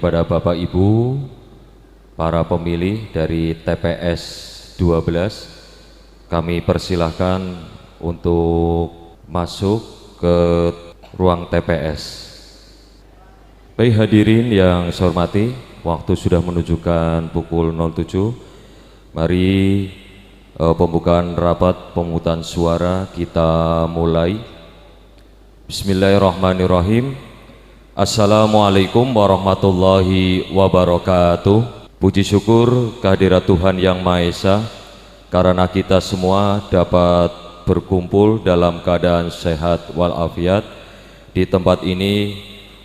kepada Bapak Ibu, para pemilih dari TPS 12, kami persilahkan untuk masuk ke ruang TPS. Baik hadirin yang saya hormati, waktu sudah menunjukkan pukul 07. Mari pembukaan rapat pemungutan suara kita mulai. Bismillahirrahmanirrahim. Assalamualaikum warahmatullahi wabarakatuh. Puji syukur kehadirat Tuhan Yang Maha Esa, karena kita semua dapat berkumpul dalam keadaan sehat walafiat di tempat ini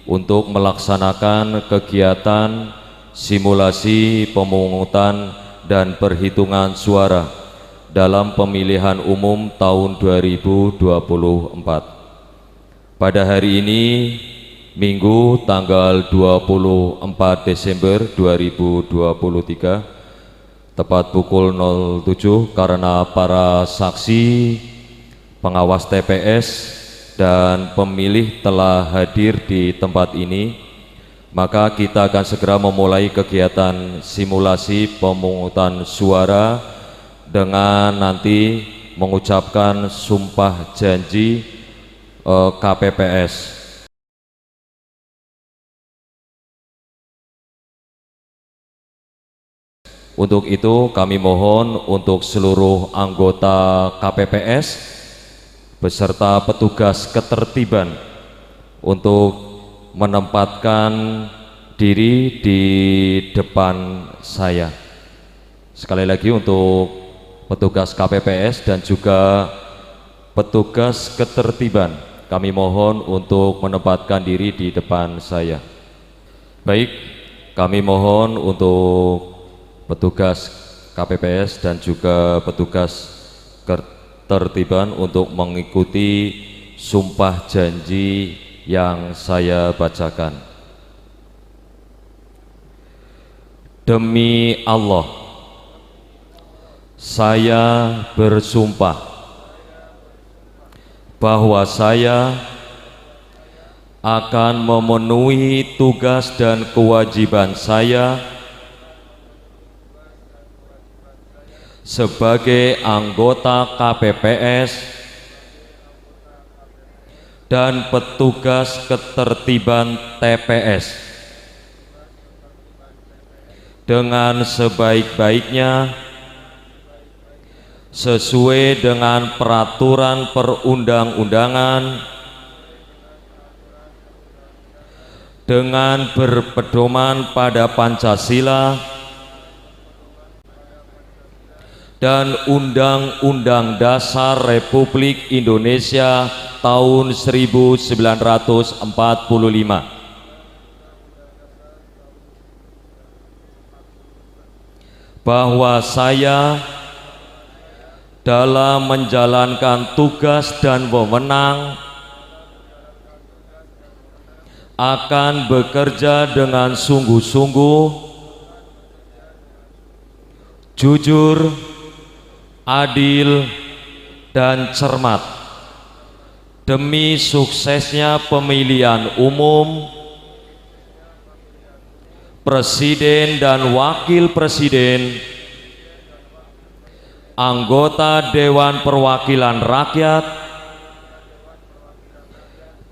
untuk melaksanakan kegiatan simulasi pemungutan dan perhitungan suara dalam pemilihan umum tahun 2024. Pada hari ini, Minggu tanggal 24 Desember 2023, tepat pukul 07, karena para saksi, pengawas TPS, dan pemilih telah hadir di tempat ini, maka kita akan segera memulai kegiatan simulasi pemungutan suara dengan nanti mengucapkan sumpah janji KPPS. Untuk itu kami mohon untuk seluruh anggota KPPS beserta petugas ketertiban untuk menempatkan diri di depan saya. Sekali lagi untuk petugas KPPS dan juga petugas ketertiban, kami mohon untuk menempatkan diri di depan saya. Baik, kami mohon untuk petugas KPPS dan juga petugas ketertiban untuk mengikuti sumpah janji yang saya bacakan. Demi Allah, saya bersumpah bahwa saya akan memenuhi tugas dan kewajiban saya sebagai anggota KPPS dan petugas ketertiban TPS dengan sebaik-baiknya sesuai dengan peraturan perundang-undangan, dengan berpedoman pada Pancasila dan Undang-Undang Dasar Republik Indonesia tahun 1945, bahwa saya dalam menjalankan tugas dan wewenang akan bekerja dengan sungguh-sungguh, jujur, adil, dan cermat demi suksesnya pemilihan umum presiden dan wakil presiden, anggota Dewan Perwakilan Rakyat,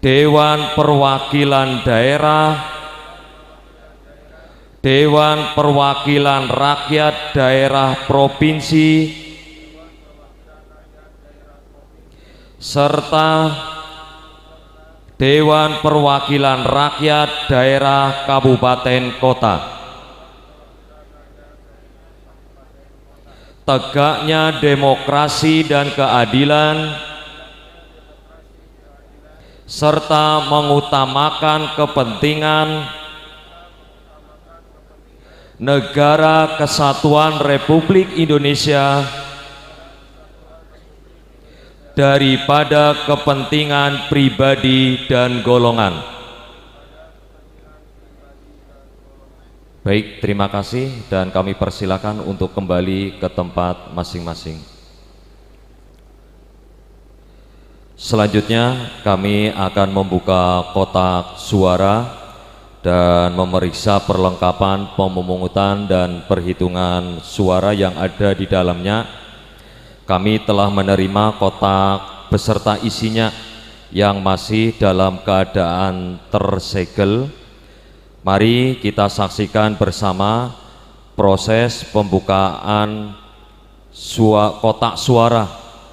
Dewan Perwakilan Daerah, Dewan Perwakilan Rakyat Daerah Provinsi, serta Dewan Perwakilan Rakyat Daerah Kabupaten Kota. Tegaknya demokrasi dan keadilan, serta mengutamakan kepentingan Negara Kesatuan Republik Indonesia daripada kepentingan pribadi dan golongan. Baik, terima kasih dan kami persilakan untuk kembali ke tempat masing-masing. Selanjutnya kami akan membuka kotak suara dan memeriksa perlengkapan pemungutan dan perhitungan suara yang ada di dalamnya. Kami telah menerima kotak beserta isinya yang masih dalam keadaan tersegel. Mari kita saksikan bersama proses pembukaan kotak suara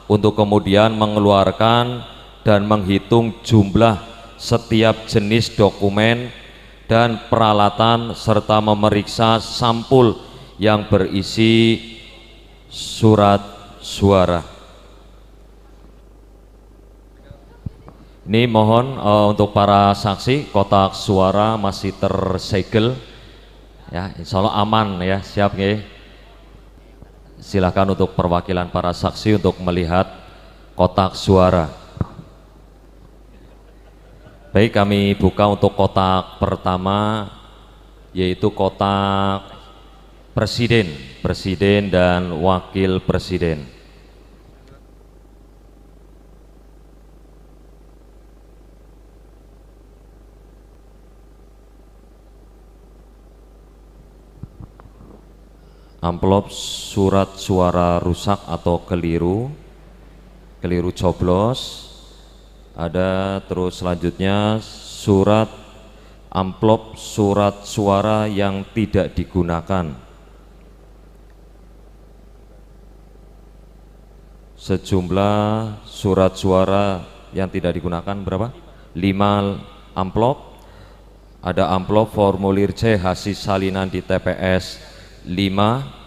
untuk kemudian mengeluarkan dan menghitung jumlah setiap jenis dokumen dan peralatan serta memeriksa sampul yang berisi surat suara. Ini mohon untuk para saksi, kotak suara masih tersegel ya, insya Allah aman ya, siap ya. Silakan untuk perwakilan para saksi untuk melihat kotak suara. Baik, kami buka untuk kotak pertama, yaitu kotak presiden dan wakil presiden. Amplop surat suara rusak atau keliru coblos. Ada, terus selanjutnya amplop surat suara yang tidak digunakan. Sejumlah surat suara yang tidak digunakan berapa? 5 amplop. Ada amplop formulir C hasil salinan di TPS 5.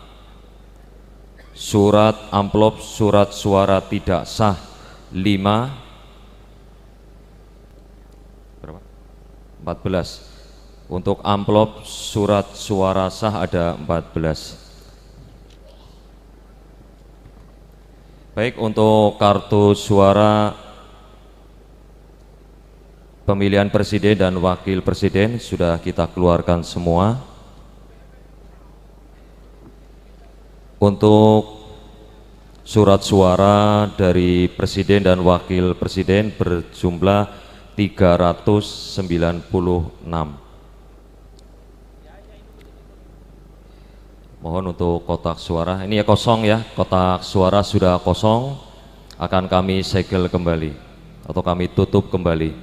Amplop surat suara tidak sah 5. 14. Untuk amplop surat suara sah ada 14. Baik, untuk kartu suara pemilihan presiden dan wakil presiden sudah kita keluarkan semua. Untuk surat suara dari presiden dan wakil presiden berjumlah 396. Mohon untuk kotak suara, ini ya kosong ya, kotak suara sudah kosong, akan kami segel kembali atau kami tutup kembali.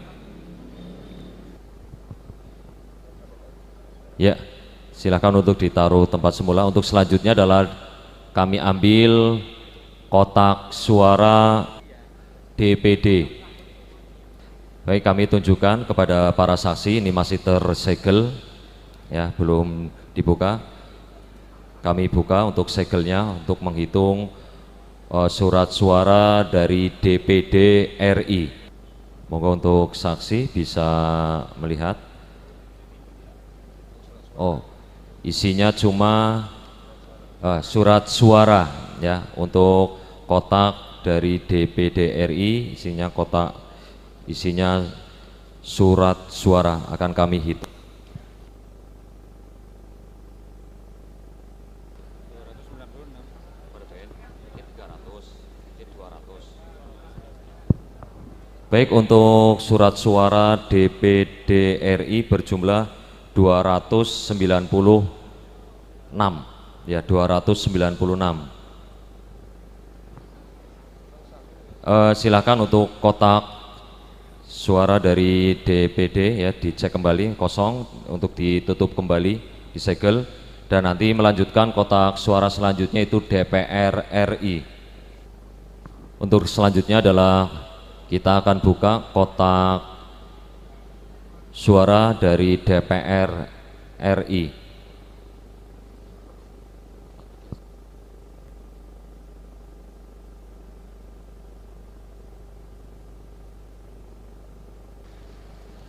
Ya, silakan untuk ditaruh tempat semula. Untuk selanjutnya adalah kami ambil kotak suara DPD. Baik, kami tunjukkan kepada para saksi, ini masih tersegel ya, belum dibuka. Kami buka untuk segelnya untuk menghitung surat suara dari DPD RI. Monggo untuk saksi bisa melihat. Oh, isinya cuma surat suara ya, untuk kotak dari DPD RI isinya surat suara, akan kami hitung. Baik, untuk surat suara DPD RI berjumlah 296 ya, 296. Silakan untuk kotak suara dari DPD ya, dicek kembali kosong, untuk ditutup kembali, disegel, dan nanti melanjutkan kotak suara selanjutnya itu DPR RI. Untuk selanjutnya adalah kita akan buka kotak suara dari DPR RI.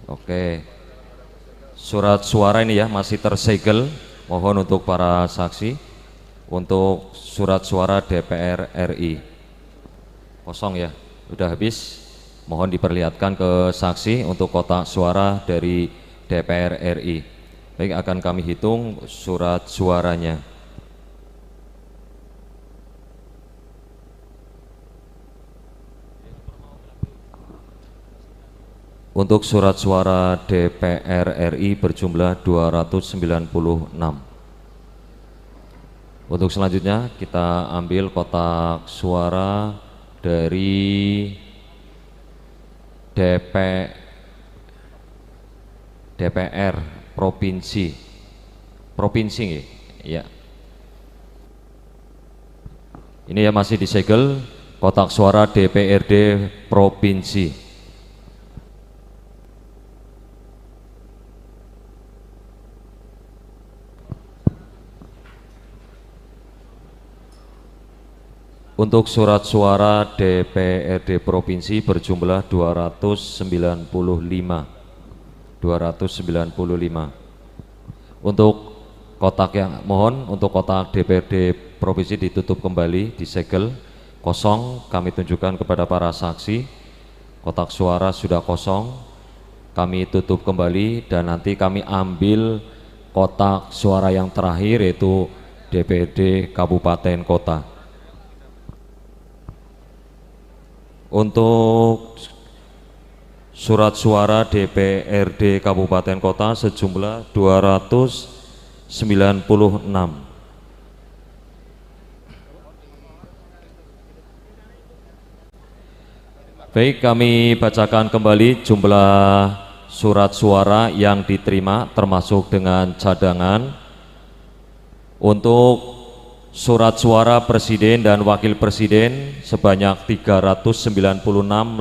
Oke, surat suara ini ya masih tersegel. Mohon untuk para saksi untuk surat suara DPR RI kosong ya, udah habis. Mohon diperlihatkan ke saksi untuk kotak suara dari DPR RI. Baik, akan kami hitung surat suaranya. Untuk surat suara DPR RI berjumlah 296. Untuk selanjutnya kita ambil kotak suara dari DPR provinsi ya. Ini ya masih disegel kotak suara DPRD provinsi. Untuk surat suara DPRD provinsi berjumlah 295. Untuk kotak yang untuk kotak DPRD provinsi ditutup kembali, disegel kosong. Kami tunjukkan kepada para saksi kotak suara sudah kosong, kami tutup kembali dan nanti kami ambil kotak suara yang terakhir yaitu DPRD kabupaten kota. Untuk surat suara DPRD kabupaten kota sejumlah 296. Baik, kami bacakan kembali jumlah surat suara yang diterima termasuk dengan cadangan. Untuk surat suara presiden dan wakil presiden sebanyak 396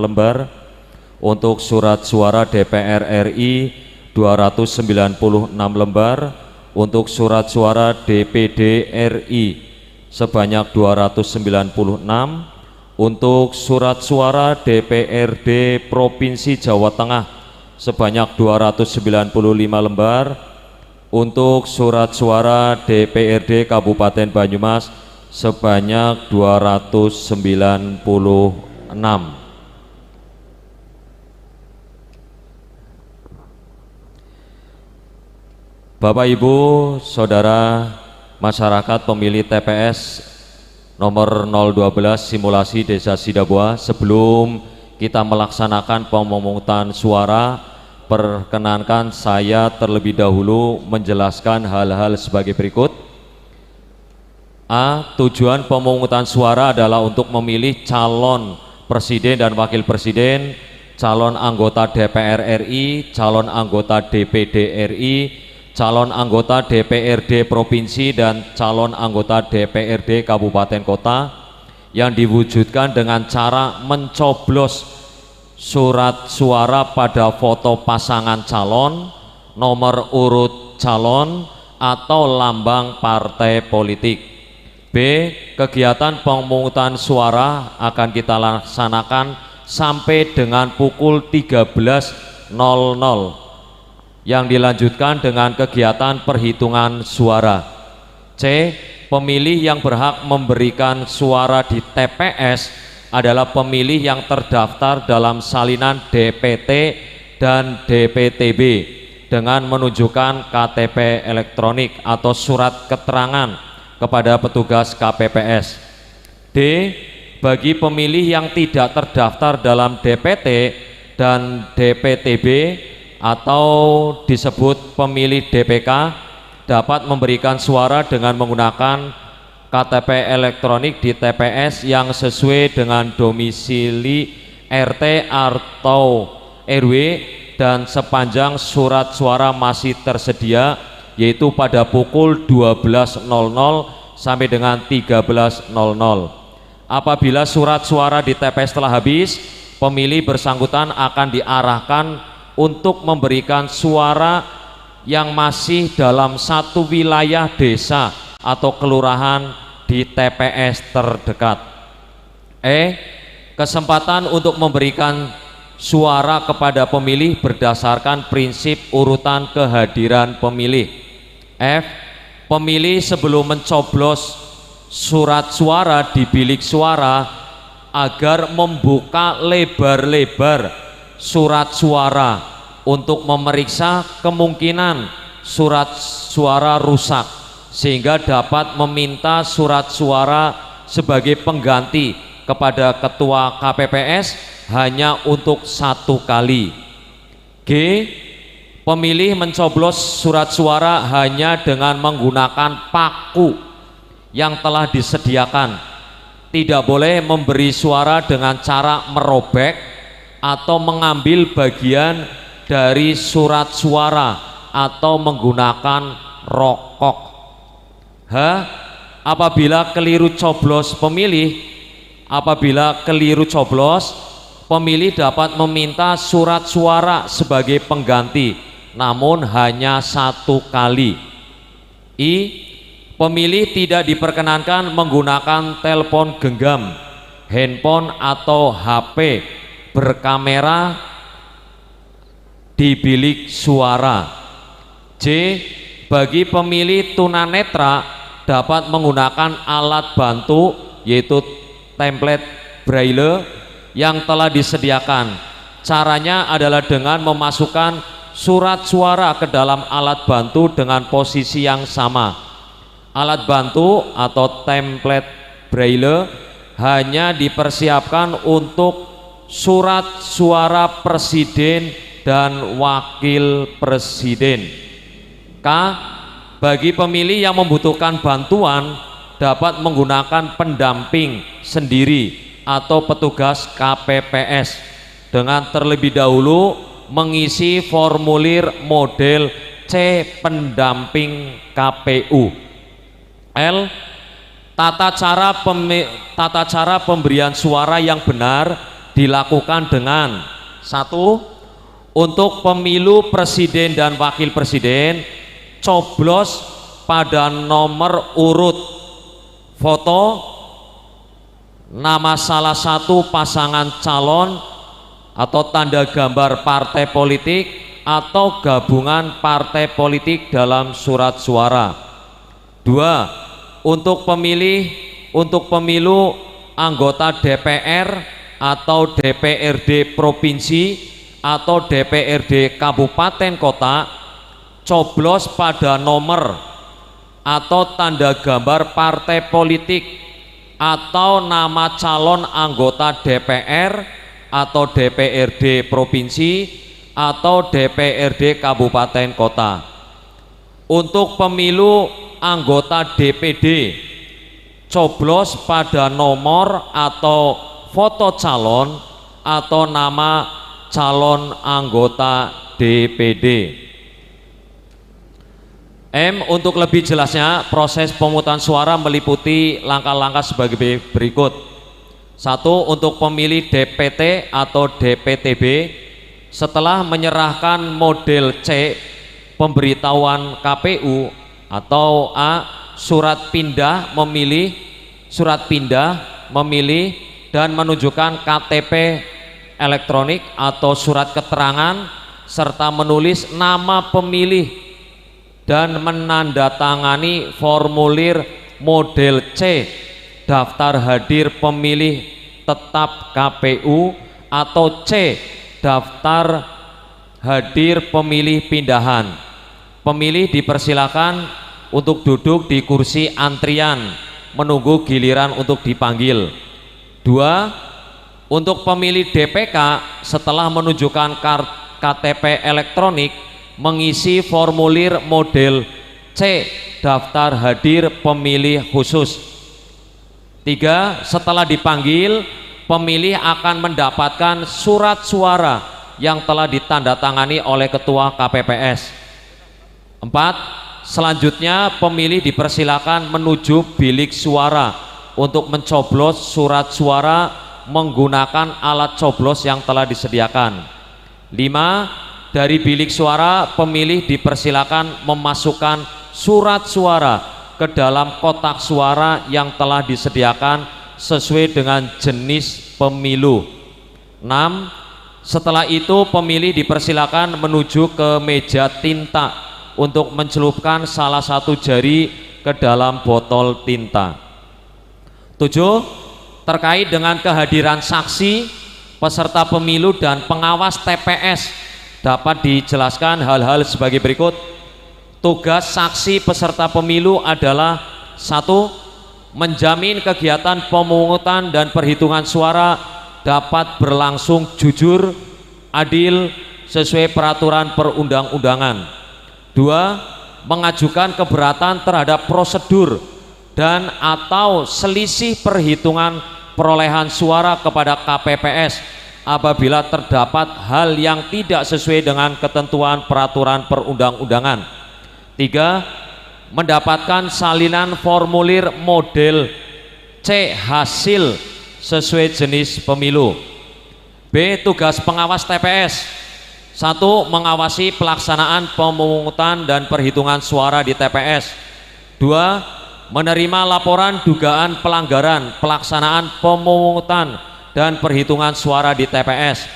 lembar. Untuk surat suara DPR RI 296 lembar. Untuk surat suara DPD RI sebanyak 296. Untuk surat suara DPRD Provinsi Jawa Tengah sebanyak 295 lembar. Untuk surat suara DPRD Kabupaten Banyumas sebanyak 296. Bapak Ibu Saudara masyarakat pemilih TPS nomor 012 simulasi Desa Sidabua, sebelum kita melaksanakan pemungutan suara, perkenankan saya terlebih dahulu menjelaskan hal-hal sebagai berikut. A. Tujuan pemungutan suara adalah untuk memilih calon presiden dan wakil presiden, calon anggota DPR RI, calon anggota DPD RI, calon anggota DPRD provinsi dan calon anggota DPRD kabupaten kota yang diwujudkan dengan cara mencoblos surat suara pada foto pasangan calon, nomor urut calon, atau lambang partai politik. B. Kegiatan pemungutan suara akan kita laksanakan sampai dengan pukul 13.00 yang dilanjutkan dengan kegiatan perhitungan suara. C. Pemilih yang berhak memberikan suara di TPS adalah pemilih yang terdaftar dalam salinan DPT dan DPTB dengan menunjukkan KTP elektronik atau surat keterangan kepada petugas KPPS. D. Bagi pemilih yang tidak terdaftar dalam DPT dan DPTB atau disebut pemilih DPK dapat memberikan suara dengan menggunakan KTP elektronik di TPS yang sesuai dengan domisili RT atau RW dan sepanjang surat suara masih tersedia, yaitu pada pukul 12.00 sampai dengan 13.00. Apabila surat suara di TPS telah habis, pemilih bersangkutan akan diarahkan untuk memberikan suara yang masih dalam satu wilayah desa atau kelurahan di TPS terdekat. E. Kesempatan untuk memberikan suara kepada pemilih berdasarkan prinsip urutan kehadiran pemilih. F. Pemilih sebelum mencoblos surat suara di bilik suara agar membuka lebar-lebar surat suara untuk memeriksa kemungkinan surat suara rusak, sehingga dapat meminta surat suara sebagai pengganti kepada ketua KPPS hanya untuk 1 kali. G. Pemilih mencoblos surat suara hanya dengan menggunakan paku yang telah disediakan. Tidak boleh memberi suara dengan cara merobek atau mengambil bagian dari surat suara atau menggunakan rokok. H. Apabila keliru coblos pemilih dapat meminta surat suara sebagai pengganti, namun hanya 1 kali. I. Pemilih tidak diperkenankan menggunakan telepon genggam, handphone atau HP berkamera di bilik suara. J. Bagi pemilih tunanetra dapat menggunakan alat bantu yaitu template braille yang telah disediakan. Caranya adalah dengan memasukkan surat suara ke dalam alat bantu dengan posisi yang sama. Alat bantu atau template braille hanya dipersiapkan untuk surat suara presiden dan wakil presiden. K. Bagi pemilih yang membutuhkan bantuan dapat menggunakan pendamping sendiri atau petugas KPPS dengan terlebih dahulu mengisi formulir model C pendamping KPU. L. Tata cara pemberian suara yang benar dilakukan dengan 1. Untuk pemilu presiden dan wakil presiden, coblos pada nomor urut foto nama salah satu pasangan calon atau tanda gambar partai politik atau gabungan partai politik dalam surat suara. 2. Untuk pemilu anggota DPR atau DPRD provinsi atau DPRD kabupaten kota, coblos pada nomor atau tanda gambar partai politik atau nama calon anggota DPR atau DPRD provinsi atau DPRD kabupaten kota. Untuk pemilu anggota DPD, coblos pada nomor atau foto calon atau nama calon anggota DPD. M. Untuk lebih jelasnya, proses pemungutan suara meliputi langkah-langkah sebagai berikut. 1. Untuk pemilih DPT atau DPTB, setelah menyerahkan model C pemberitahuan KPU atau A. Surat pindah memilih dan menunjukkan KTP elektronik atau surat keterangan serta menulis nama pemilih dan menandatangani formulir model C daftar hadir pemilih tetap KPU atau C daftar hadir pemilih pindahan. Pemilih dipersilakan untuk duduk di kursi antrian menunggu giliran untuk dipanggil. 2. Untuk pemilih DPK, setelah menunjukkan KTP elektronik, mengisi formulir model C daftar hadir pemilih khusus. 3. Setelah dipanggil, pemilih akan mendapatkan surat suara yang telah ditandatangani oleh ketua KPPS. 4. Selanjutnya pemilih dipersilakan menuju bilik suara untuk mencoblos surat suara menggunakan alat coblos yang telah disediakan. 5. Dari bilik suara, pemilih dipersilakan memasukkan surat suara ke dalam kotak suara yang telah disediakan sesuai dengan jenis pemilu. 6. Setelah itu pemilih dipersilakan menuju ke meja tinta untuk mencelupkan salah satu jari ke dalam botol tinta. 7. Terkait dengan kehadiran saksi, peserta pemilu dan pengawas TPS dapat dijelaskan hal-hal sebagai berikut. Tugas saksi peserta pemilu adalah 1. Menjamin kegiatan pemungutan dan perhitungan suara dapat berlangsung jujur, adil, sesuai peraturan perundang-undangan. 2. Mengajukan keberatan terhadap prosedur dan atau selisih perhitungan perolehan suara kepada KPPS apabila terdapat hal yang tidak sesuai dengan ketentuan peraturan perundang-undangan. 3. Mendapatkan salinan formulir model C hasil sesuai jenis pemilu. B. Tugas pengawas TPS. 1. Mengawasi pelaksanaan pemungutan dan perhitungan suara di TPS. 2. Menerima laporan dugaan pelanggaran pelaksanaan pemungutan dan perhitungan suara di TPS.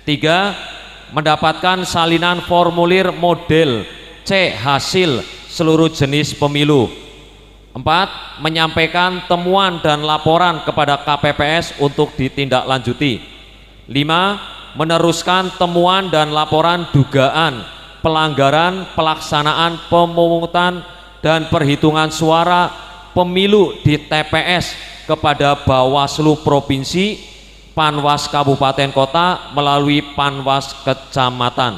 3. Mendapatkan salinan formulir model C hasil seluruh jenis pemilu. 4. Menyampaikan temuan dan laporan kepada KPPS untuk ditindaklanjuti. 5. Meneruskan temuan dan laporan dugaan pelanggaran pelaksanaan pemungutan dan perhitungan suara pemilu di TPS kepada Bawaslu Provinsi, Panwas Kabupaten Kota melalui Panwas Kecamatan.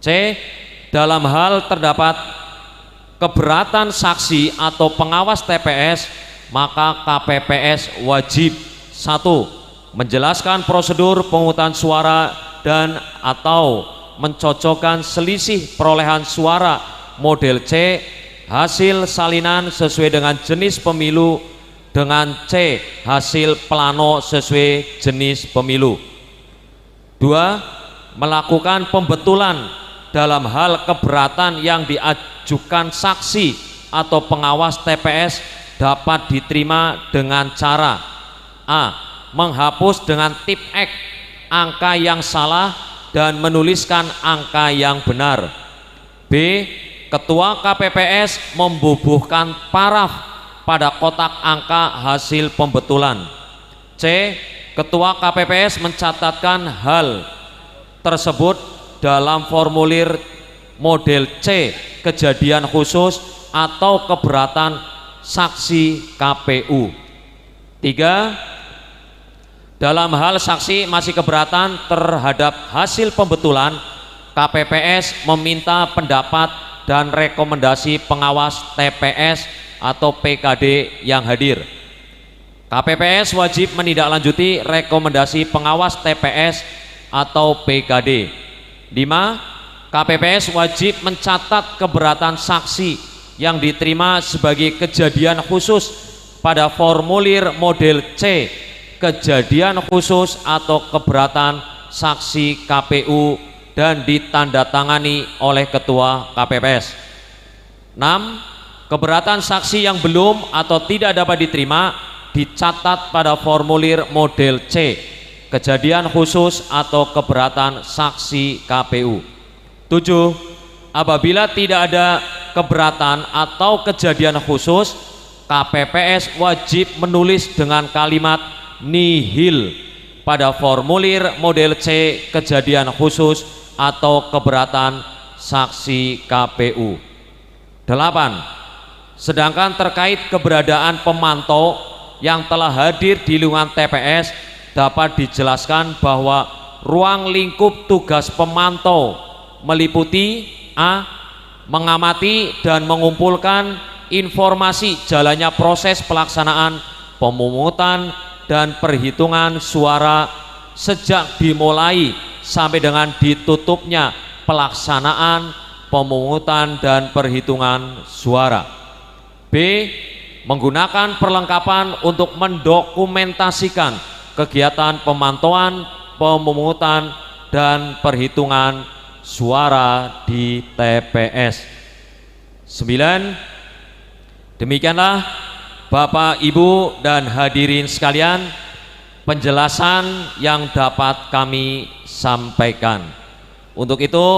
C. Dalam hal terdapat keberatan saksi atau pengawas TPS, maka KPPS wajib 1. Menjelaskan prosedur pemungutan suara dan atau mencocokkan selisih perolehan suara model C hasil salinan sesuai dengan jenis pemilu dengan C hasil plano sesuai jenis pemilu. 2. Melakukan pembetulan dalam hal keberatan yang diajukan saksi atau pengawas TPS dapat diterima dengan cara A. Menghapus dengan tip X angka yang salah dan menuliskan angka yang benar. B. Ketua KPPS membubuhkan paraf pada kotak angka hasil pembetulan. C. Ketua KPPS mencatatkan hal tersebut dalam formulir model C kejadian khusus atau keberatan saksi KPU. 3. Dalam hal saksi masih keberatan terhadap hasil pembetulan, KPPS meminta pendapat dan rekomendasi pengawas TPS atau PKD yang hadir. KPPS wajib menindaklanjuti rekomendasi pengawas TPS atau PKD. 5. KPPS wajib mencatat keberatan saksi yang diterima sebagai kejadian khusus pada formulir model C kejadian khusus atau keberatan saksi KPU dan ditandatangani oleh Ketua KPPS. 6. Keberatan saksi yang belum atau tidak dapat diterima dicatat pada formulir model C kejadian khusus atau keberatan saksi KPU. 7. Apabila tidak ada keberatan atau kejadian khusus, KPPS wajib menulis dengan kalimat nihil pada formulir model C kejadian khusus atau keberatan saksi KPU. 8. Sedangkan terkait keberadaan pemantau yang telah hadir di lingkungan TPS, dapat dijelaskan bahwa ruang lingkup tugas pemantau meliputi A. Mengamati dan mengumpulkan informasi jalannya proses pelaksanaan pemungutan dan perhitungan suara sejak dimulai sampai dengan ditutupnya pelaksanaan pemungutan dan perhitungan suara. B. Menggunakan perlengkapan untuk mendokumentasikan kegiatan pemantauan, pemungutan, dan perhitungan suara di TPS. 9. Demikianlah Bapak, Ibu, dan hadirin sekalian penjelasan yang dapat kami sampaikan. Untuk itu,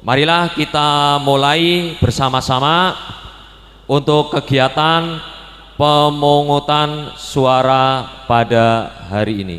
marilah kita mulai bersama-sama untuk kegiatan pemungutan suara pada hari ini.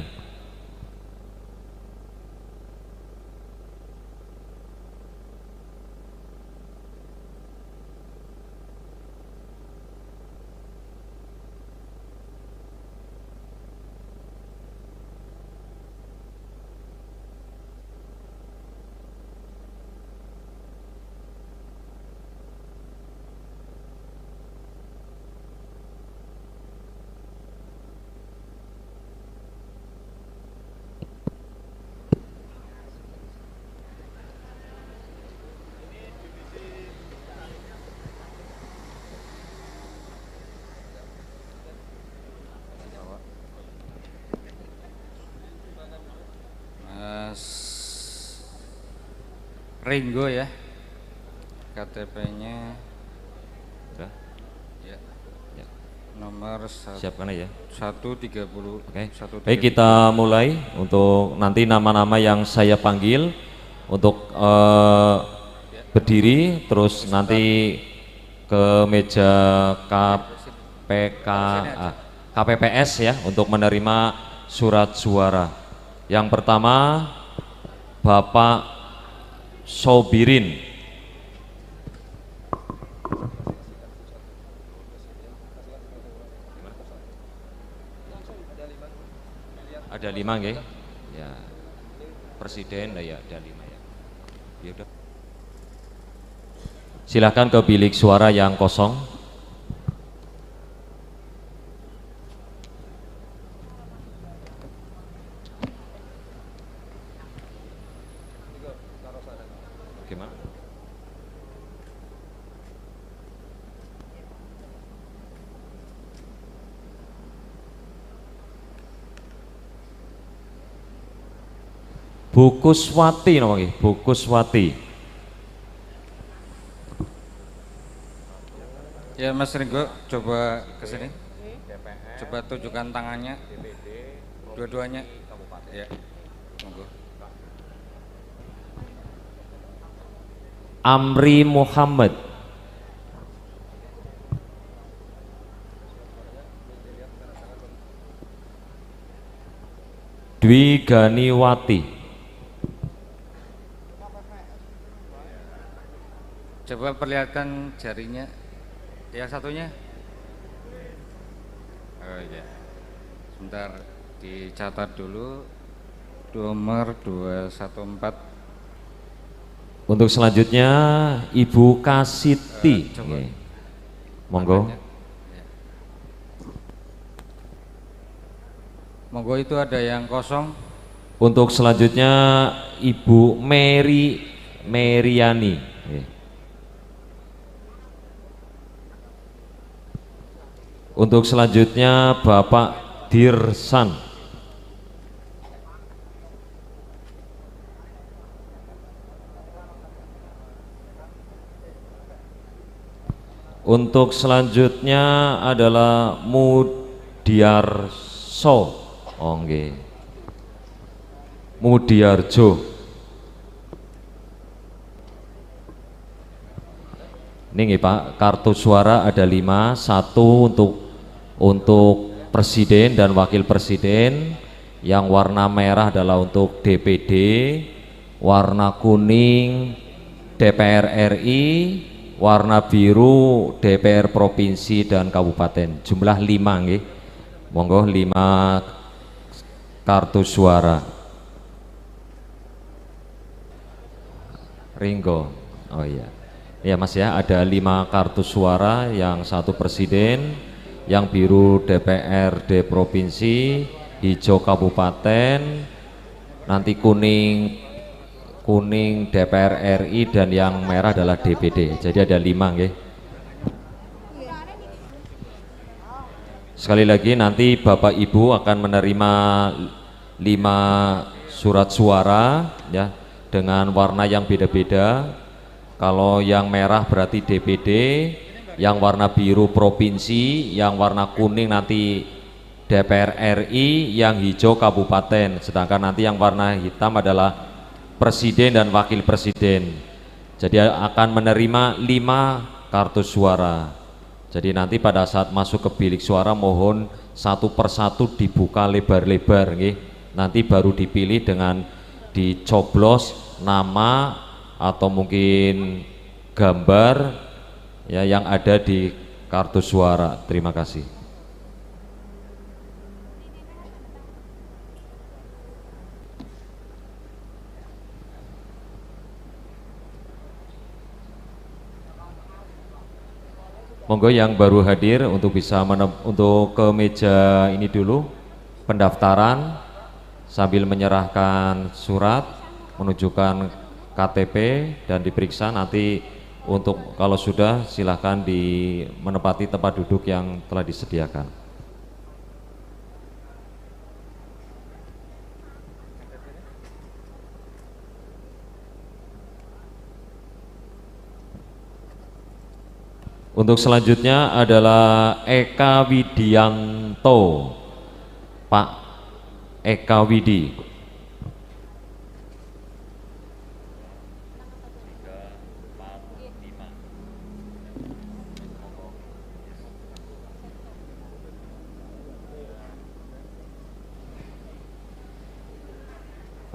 Ringo ya. KTP-nya Sudah? ya. Ya. Nomor Siapkan aja. 130. Oke. 130. Baik, kita mulai untuk nanti nama-nama yang saya panggil untuk berdiri, terus nanti ke meja KPPS ya untuk menerima surat suara. Yang pertama Bapak Sobirin. Ada 5 nggih? Ya. Presiden ya ada 5 ya. Ya udah. Silakan ke bilik suara yang kosong. Gimana? Bu Kuswati nama nggih, Bu Kuswati. Ya Mas Ringo, coba ke sini. Coba tunjukkan tangannya. Dua-duanya. Ya. Monggo. Amri Muhammad. Dwi Ganiwati. Coba perlihatkan jarinya. Yang satunya. Oh iya. Sebentar dicatat dulu. Nomor 214. Untuk selanjutnya Ibu Kasiti. Coba. Monggo. Ya. Monggo itu ada yang kosong. Untuk selanjutnya Ibu Meriani. Untuk selanjutnya Bapak Dirsan. Untuk selanjutnya adalah Mudiarso. Oh nggih. Mudiarjo. Ini nggih Pak, kartu suara ada 5, 1 untuk presiden dan wakil presiden. Yang warna merah adalah untuk DPD, warna kuning DPR RI, warna biru DPR provinsi dan kabupaten. Jumlah 5 nggih. Monggo 5 kartu suara. Ringo. Oh iya. Ya Mas ya, ada 5 kartu suara, yang 1 presiden, yang biru DPRD provinsi, hijau kabupaten, nanti kuning DPR RI, dan yang merah adalah DPD. Jadi ada 5 nggih. Sekali lagi nanti Bapak Ibu akan menerima 5 surat suara ya dengan warna yang beda-beda. Kalau yang merah berarti DPD, yang warna biru provinsi, yang warna kuning nanti DPR RI, yang hijau kabupaten, sedangkan nanti yang warna hitam adalah presiden dan wakil presiden. Jadi akan menerima 5 kartu suara. Jadi nanti pada saat masuk ke bilik suara mohon satu persatu dibuka lebar-lebar nggih. Nanti baru dipilih dengan dicoblos nama atau mungkin gambar ya yang ada di kartu suara. Terima kasih. Monggo yang baru hadir untuk bisa untuk ke meja ini dulu pendaftaran sambil menyerahkan surat, menunjukkan KTP dan diperiksa. Nanti untuk kalau sudah silahkan menempati tempat duduk yang telah disediakan. Untuk selanjutnya adalah Eka Widianto. Pak Eka Widi.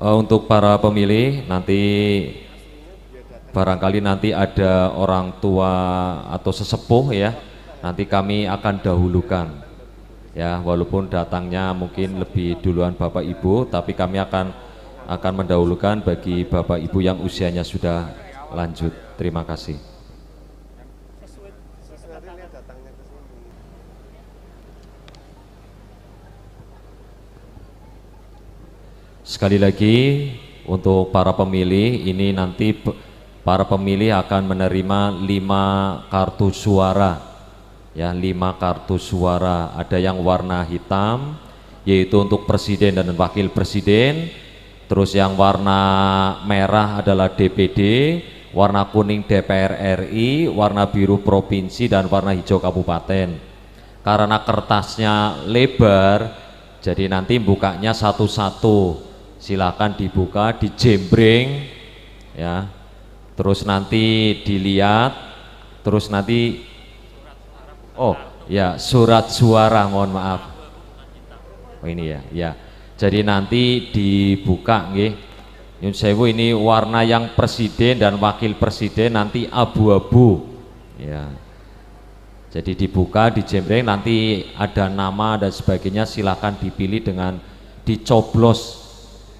Untuk para pemilih, nanti barangkali nanti ada orang tua atau sesepuh ya, nanti kami akan dahulukan ya, walaupun datangnya mungkin lebih duluan Bapak Ibu, tapi kami akan mendahulukan bagi Bapak Ibu yang usianya sudah lanjut. Terima kasih. Sekali lagi untuk para pemilih, ini nanti para pemilih akan menerima 5 kartu suara ya, 5 kartu suara. Ada yang warna hitam yaitu untuk presiden dan wakil presiden, terus yang warna merah adalah DPD, warna kuning DPR RI, warna biru provinsi, dan warna hijau kabupaten. Karena kertasnya lebar, jadi nanti bukanya satu-satu. Silakan dibuka, dijembreng ya, terus nanti dilihat, terus nanti oh ya, surat suara, mohon maaf, oh ini ya, jadi nanti dibuka nggih. Nyun sewu, ini warna yang presiden dan wakil presiden nanti abu-abu ya, jadi dibuka, dijembreng, nanti ada nama dan sebagainya, silakan dipilih dengan dicoblos.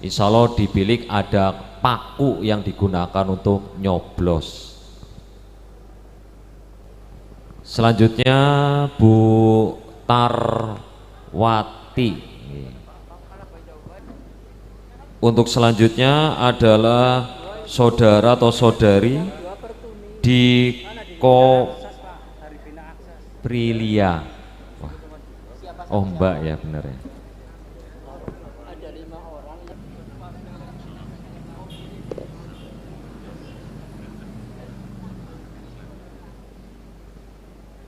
Insya Allah di bilik ada paku yang digunakan untuk nyoblos. Selanjutnya Bu Tarwati. Untuk selanjutnya adalah saudara atau saudari Diko Prilia. Wah. Oh Mbak ya, benar ya.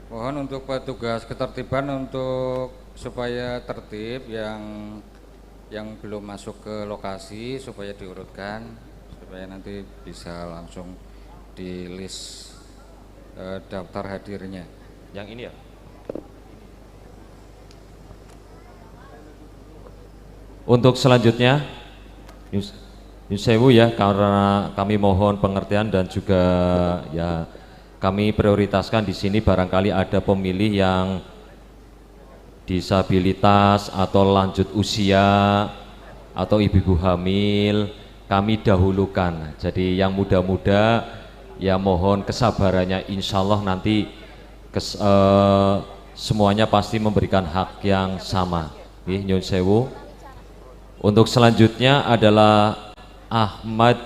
Mohon untuk petugas ketertiban untuk supaya tertib yang belum masuk ke lokasi supaya diurutkan, supaya nanti bisa langsung di list daftar hadirnya. Yang ini ya. Untuk selanjutnya, Yusewu ya, karena kami mohon pengertian dan juga ya, kami prioritaskan di sini barangkali ada pemilih yang disabilitas atau lanjut usia atau ibu-ibu hamil, kami dahulukan. Jadi yang muda-muda ya mohon kesabarannya, insya Allah nanti semuanya pasti memberikan hak yang sama. Nyun sewu. Untuk selanjutnya adalah Ahmad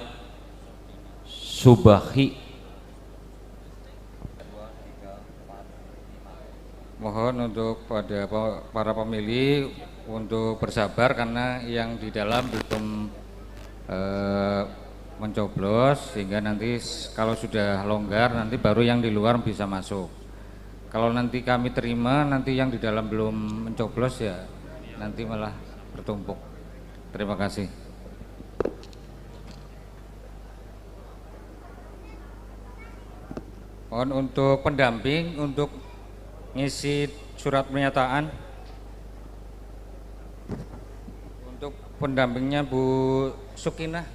Subahi. Mohon untuk para pemilih untuk bersabar karena yang di dalam belum mencoblos, sehingga nanti kalau sudah longgar nanti baru yang di luar bisa masuk. Kalau nanti kami terima, nanti yang di dalam belum mencoblos ya nanti malah bertumpuk. Terima kasih. Mohon untuk pendamping untuk ngisi surat pernyataan. Untuk pendampingnya Bu Sukinah.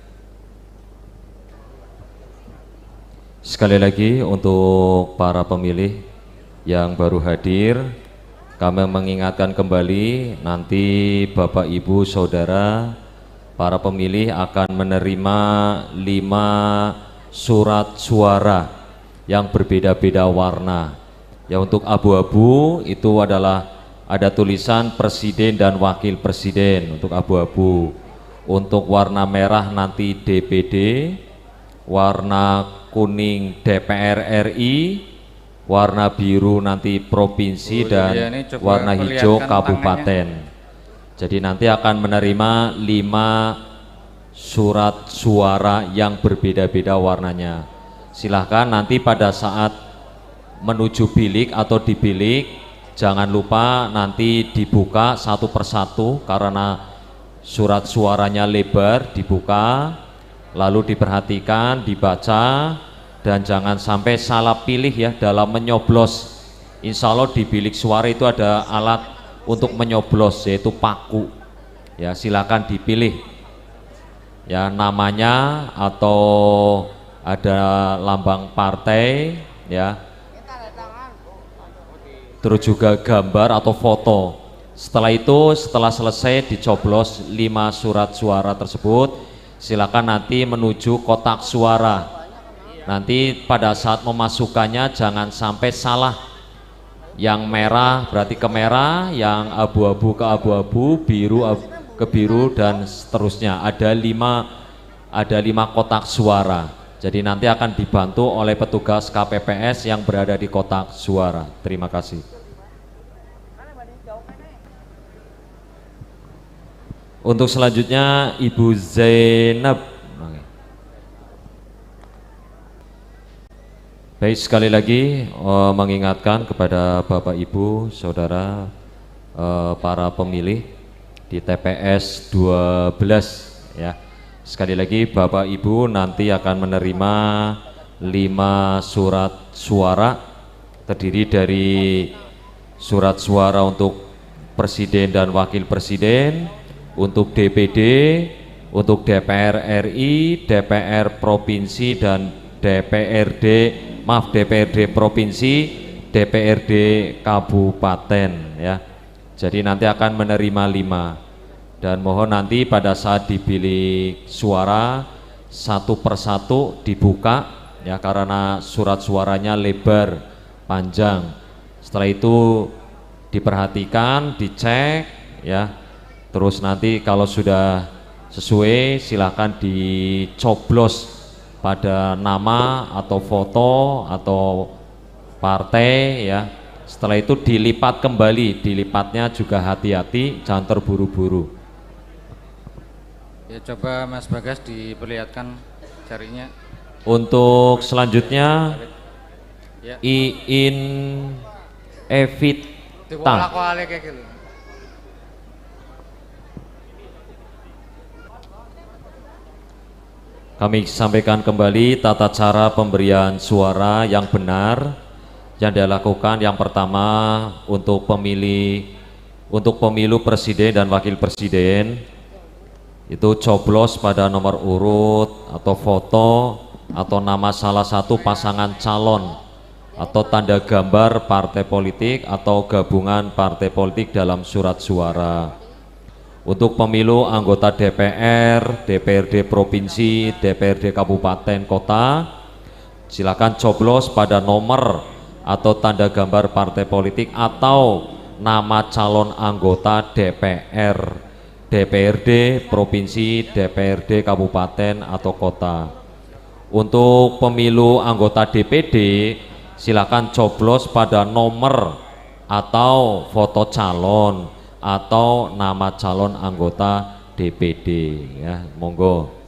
Sekali lagi untuk para pemilih yang baru hadir, kami mengingatkan kembali nanti Bapak Ibu Saudara para pemilih akan menerima 5 surat suara yang berbeda-beda warna. Ya, untuk abu-abu itu adalah ada tulisan presiden dan wakil presiden untuk abu-abu. Untuk warna merah nanti DPD, warna kuning DPR RI, warna biru nanti provinsi, dan warna hijau kabupaten. Jadi nanti akan menerima 5 surat suara yang berbeda-beda warnanya. Silahkan nanti pada saat menuju bilik atau di bilik, jangan lupa nanti dibuka satu persatu karena surat suaranya lebar, dibuka lalu diperhatikan, dibaca, dan jangan sampai salah pilih ya dalam menyoblos. Insya Allah di bilik suara itu ada alat untuk menyoblos, yaitu paku ya, silakan dipilih ya namanya atau ada lambang partai ya, terus juga gambar atau foto. Setelah itu, setelah selesai dicoblos 5 surat suara tersebut, silakan nanti menuju kotak suara. Nanti pada saat memasukkannya jangan sampai salah. Yang merah berarti ke merah, yang abu-abu ke abu-abu, biru ke biru, dan seterusnya. Ada 5 kotak suara. Jadi nanti akan dibantu oleh petugas KPPS yang berada di kotak suara. Terima kasih. Untuk selanjutnya Ibu Zainab. Baik, sekali lagi mengingatkan kepada Bapak Ibu, Saudara, para pemilih di TPS 12 ya. Sekali lagi Bapak Ibu nanti akan menerima 5 surat suara, terdiri dari surat suara untuk Presiden dan Wakil Presiden, untuk DPD, untuk DPR RI, DPR Provinsi, dan DPRD Provinsi, DPRD Kabupaten ya. Jadi nanti akan menerima 5, dan mohon nanti pada saat di bilik suara satu persatu dibuka ya, karena surat suaranya lebar panjang. Setelah itu diperhatikan, dicek ya. Terus nanti kalau sudah sesuai silakan dicoblos pada nama atau foto atau partai ya. Setelah itu dilipat kembali, dilipatnya juga hati-hati, jangan terburu-buru. Ya, coba Mas Bagas diperlihatkan jarinya. Untuk selanjutnya Ya. Iin Evita. Kami sampaikan kembali tata cara pemberian suara yang benar yang dilakukan. Yang pertama untuk pemilu presiden dan wakil presiden itu coblos pada nomor urut atau foto atau nama salah satu pasangan calon atau tanda gambar partai politik atau gabungan partai politik dalam surat suara. Untuk pemilu anggota DPR, DPRD Provinsi, DPRD Kabupaten Kota, silakan coblos pada nomor atau tanda gambar partai politik atau nama calon anggota DPR, DPRD Provinsi, DPRD Kabupaten atau Kota. Untuk pemilu anggota DPD, silakan coblos pada nomor atau foto calon atau nama calon anggota DPD ya, monggo.